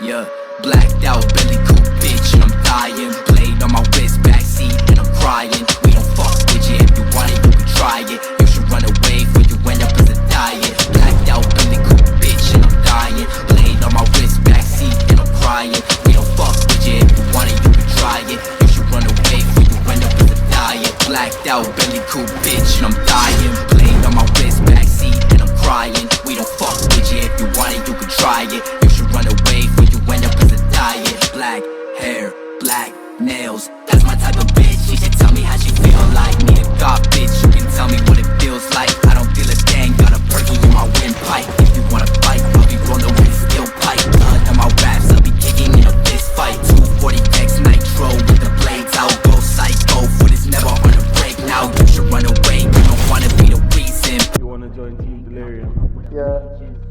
Yeah, blacked out, belly coupe, bitch, and I'm dying. Blade on my wrist, backseat, and I'm crying. We don't fuck with you, if you want it, you can try it. You should run away before you end up as a diet. Blacked out, belly coupe, bitch, and I'm dying. Blade on my wrist, backseat, and I'm crying. We don't fuck with you, if you want it, you can try it. You should run away before you end up as a diet. Blacked out, belly coupe, bitch, and I'm dying. Blade on my wrist, backseat, and I'm crying. We don't fuck with you, if you want it, you can try it. You should run away before you end up as a diet. Black hair, black nails, that's my type of bitch. She should tell me how she feel like me, a god bitch. You can tell me what it feels like. I don't feel a thing, got a perky in my windpipe. If you wanna fight, I'll be rolling with a steel pipe. Blood on my raps, I'll be kicking in a fist fight. 240X nitro with the blades out. Go psycho, foot is never on a break now. You should run away, you don't wanna be the reason. You wanna join Team Delirium? Yeah.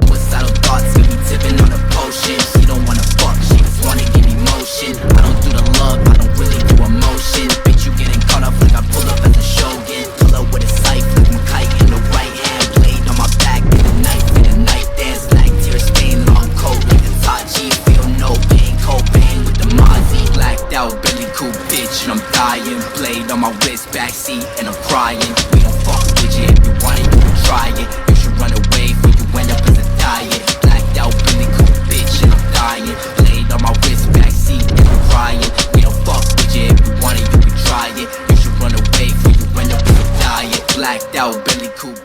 Suicidal thoughts, you be tipping on a potion. She don't wanna fuck, she just wanna give me motion. I don't do the love, I don't really do emotion. Bitch, you getting caught up like I pull up as a shogun. Pull up with a scythe, like I'm kite in the right hand. Blade on my back, with a knife in a night dance. Like tear stain, long coat like a Tachi. Feel no pain, copain with the Mozzie. Blacked out, belly coupe, bitch, and I'm dying. Blade on my wrist, backseat, and I'm crying. We don't fuck with you, if you want it, you can try it. You should run away before you end up as a diet. Blacked out, belly coupe, bitch, and I'm dying. Blade on my wrist, backseat, and I'm crying. We don't fuck with you, if you want it, you can try it. You should run away before you end up as a diet. Blacked out, belly coupe,